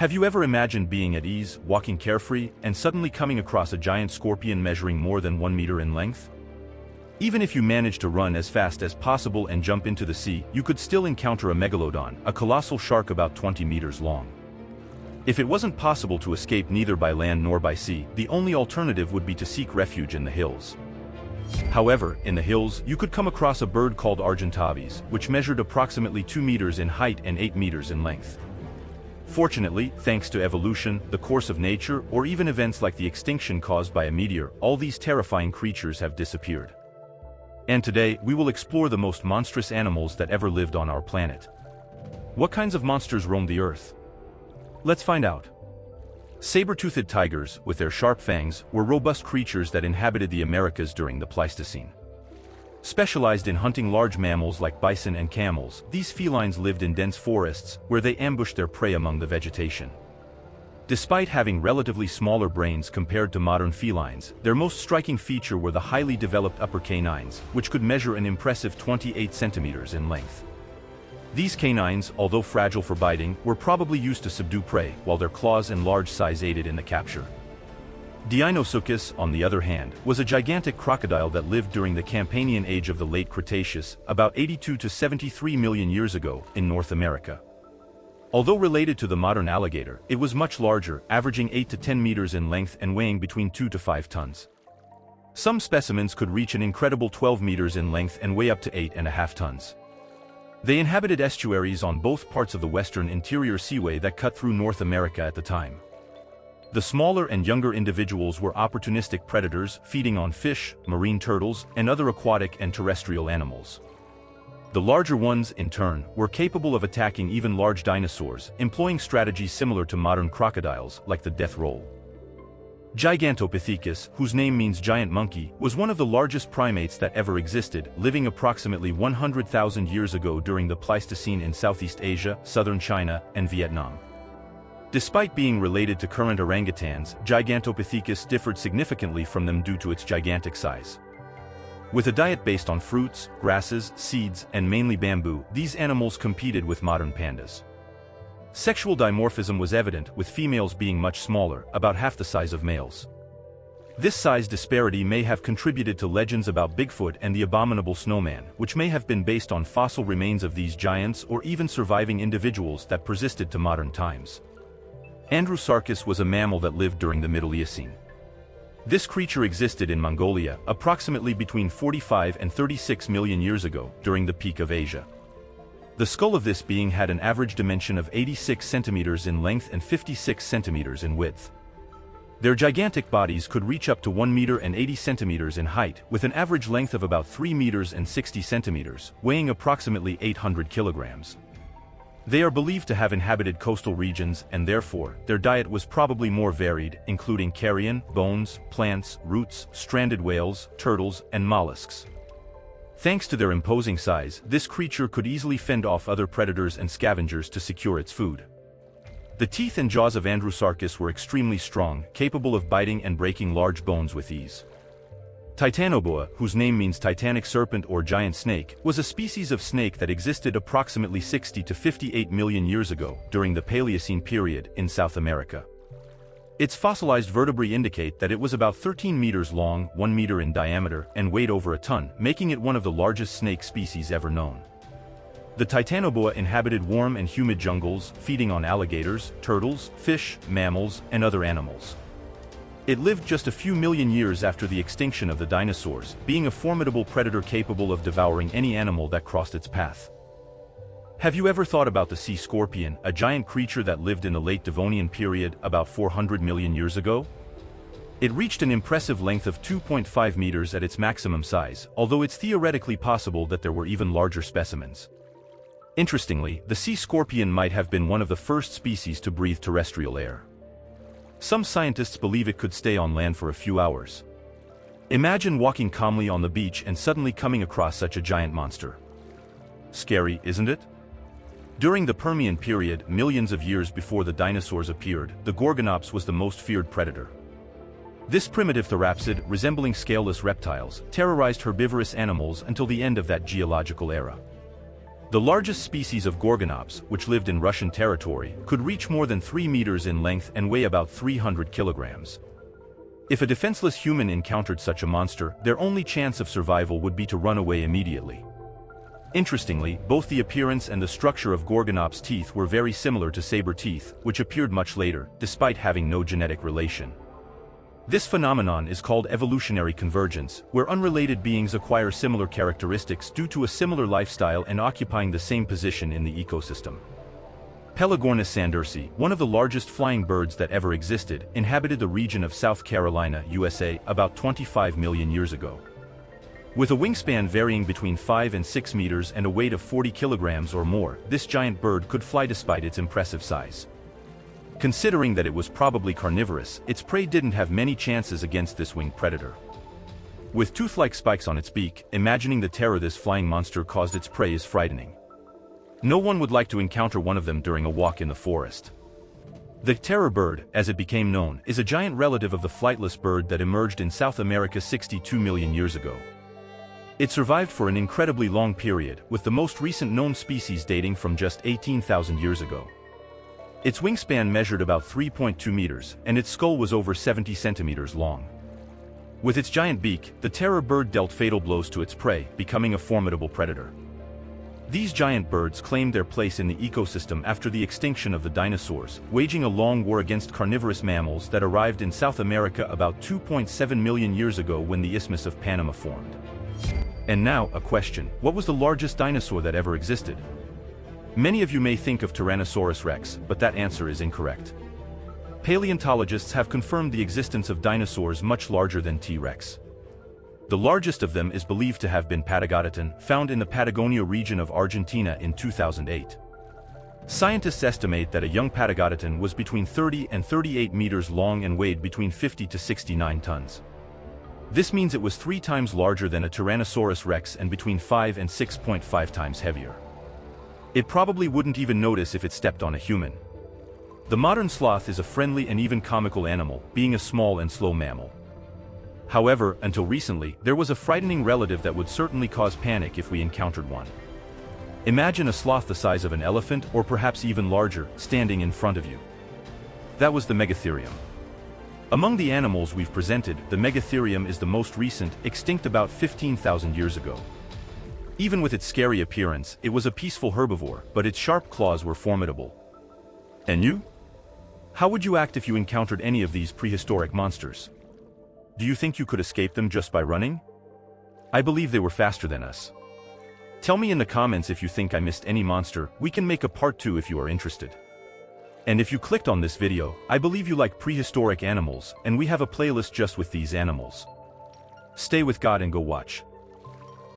Have you ever imagined being at ease, walking carefree, and suddenly coming across a giant scorpion measuring more than 1 meter in length? Even if you manage to run as fast as possible and jump into the sea, you could still encounter a megalodon, a colossal shark about 20 meters long. If it wasn't possible to escape neither by land nor by sea, the only alternative would be to seek refuge in the hills. However, in the hills, you could come across a bird called Argentavis, which measured approximately 2 meters in height and 8 meters in length. Fortunately, thanks to evolution, the course of nature, or even events like the extinction caused by a meteor, all these terrifying creatures have disappeared. And today, we will explore the most monstrous animals that ever lived on our planet. What kinds of monsters roam the earth? Let's find out. Saber-toothed tigers, with their sharp fangs, were robust creatures that inhabited the Americas during the Pleistocene. Specialized in hunting large mammals like bison and camels, these felines lived in dense forests, where they ambushed their prey among the vegetation. Despite having relatively smaller brains compared to modern felines, their most striking feature were the highly developed upper canines, which could measure an impressive 28 centimeters in length. These canines, although fragile for biting, were probably used to subdue prey, while their claws and large size aided in the capture. Deinosuchus, on the other hand, was a gigantic crocodile that lived during the Campanian age of the late Cretaceous, about 82 to 73 million years ago, in North America. Although related to the modern alligator, it was much larger, averaging 8 to 10 meters in length and weighing between 2 to 5 tons. Some specimens could reach an incredible 12 meters in length and weigh up to 8.5 tons. They inhabited estuaries on both parts of the western interior seaway that cut through North America at the time. The smaller and younger individuals were opportunistic predators, feeding on fish, marine turtles, and other aquatic and terrestrial animals. The larger ones, in turn, were capable of attacking even large dinosaurs, employing strategies similar to modern crocodiles, like the death roll. Gigantopithecus, whose name means giant monkey, was one of the largest primates that ever existed, living approximately 100,000 years ago during the Pleistocene in Southeast Asia, southern China, and Vietnam. Despite being related to current orangutans, Gigantopithecus differed significantly from them due to its gigantic size. With a diet based on fruits, grasses, seeds, and mainly bamboo, these animals competed with modern pandas. Sexual dimorphism was evident, with females being much smaller, about half the size of males. This size disparity may have contributed to legends about Bigfoot and the abominable snowman, which may have been based on fossil remains of these giants or even surviving individuals that persisted to modern times. Andrewsarchus was a mammal that lived during the Middle Eocene. This creature existed in Mongolia, approximately between 45 and 36 million years ago, during the peak of Asia. The skull of this being had an average dimension of 86 centimeters in length and 56 centimeters in width. Their gigantic bodies could reach up to 1 meter and 80 centimeters in height, with an average length of about 3 meters and 60 centimeters, weighing approximately 800 kilograms. They are believed to have inhabited coastal regions, and therefore, their diet was probably more varied, including carrion, bones, plants, roots, stranded whales, turtles, and mollusks. Thanks to their imposing size, this creature could easily fend off other predators and scavengers to secure its food. The teeth and jaws of Andrewsarchus were extremely strong, capable of biting and breaking large bones with ease. Titanoboa, whose name means titanic serpent or giant snake, was a species of snake that existed approximately 60 to 58 million years ago, during the Paleocene period, in South America. Its fossilized vertebrae indicate that it was about 13 meters long, 1 meter in diameter, and weighed over a ton, making it one of the largest snake species ever known. The Titanoboa inhabited warm and humid jungles, feeding on alligators, turtles, fish, mammals, and other animals. It lived just a few million years after the extinction of the dinosaurs, being a formidable predator capable of devouring any animal that crossed its path. Have you ever thought about the sea scorpion, a giant creature that lived in the late Devonian period, about 400 million years ago? It reached an impressive length of 2.5 meters at its maximum size, although it's theoretically possible that there were even larger specimens. Interestingly, the sea scorpion might have been one of the first species to breathe terrestrial air. Some scientists believe it could stay on land for a few hours. Imagine walking calmly on the beach and suddenly coming across such a giant monster. Scary, isn't it? During the Permian period, millions of years before the dinosaurs appeared, the Gorgonops was the most feared predator. This primitive therapsid, resembling scaleless reptiles, terrorized herbivorous animals until the end of that geological era. The largest species of Gorgonops, which lived in Russian territory, could reach more than 3 meters in length and weigh about 300 kilograms. If a defenseless human encountered such a monster, their only chance of survival would be to run away immediately. Interestingly, both the appearance and the structure of Gorgonops' teeth were very similar to saber teeth, which appeared much later, despite having no genetic relation. This phenomenon is called evolutionary convergence, where unrelated beings acquire similar characteristics due to a similar lifestyle and occupying the same position in the ecosystem. Pelagornis sandersi, one of the largest flying birds that ever existed, inhabited the region of South Carolina, USA, about 25 million years ago. With a wingspan varying between 5 and 6 meters and a weight of 40 kilograms or more, this giant bird could fly despite its impressive size. Considering that it was probably carnivorous, its prey didn't have many chances against this winged predator. With tooth-like spikes on its beak, imagining the terror this flying monster caused its prey is frightening. No one would like to encounter one of them during a walk in the forest. The terror bird, as it became known, is a giant relative of the flightless bird that emerged in South America 62 million years ago. It survived for an incredibly long period, with the most recent known species dating from just 18,000 years ago. Its wingspan measured about 3.2 meters, and its skull was over 70 centimeters long. With its giant beak, the terror bird dealt fatal blows to its prey, becoming a formidable predator. These giant birds claimed their place in the ecosystem after the extinction of the dinosaurs, waging a long war against carnivorous mammals that arrived in South America about 2.7 million years ago when the Isthmus of Panama formed. And now, a question: what was the largest dinosaur that ever existed? Many of you may think of Tyrannosaurus rex, but that answer is incorrect. Paleontologists have confirmed the existence of dinosaurs much larger than T-Rex. The largest of them is believed to have been Patagotitan, found in the Patagonia region of Argentina in 2008. Scientists estimate that a young Patagotitan was between 30 and 38 meters long and weighed between 50 to 69 tons. This means it was 3 times larger than a Tyrannosaurus rex and between 5 and 6.5 times heavier. It probably wouldn't even notice if it stepped on a human. The modern sloth is a friendly and even comical animal, being a small and slow mammal. However, until recently, there was a frightening relative that would certainly cause panic if we encountered one. Imagine a sloth the size of an elephant, or perhaps even larger, standing in front of you. That was the Megatherium. Among the animals we've presented, the Megatherium is the most recent, extinct about 15,000 years ago. Even with its scary appearance, it was a peaceful herbivore, but its sharp claws were formidable. And you? How would you act if you encountered any of these prehistoric monsters? Do you think you could escape them just by running? I believe they were faster than us. Tell me in the comments if you think I missed any monster. We can make a part 2 if you are interested. And if you clicked on this video, I believe you like prehistoric animals, and we have a playlist just with these animals. Stay with God and go watch.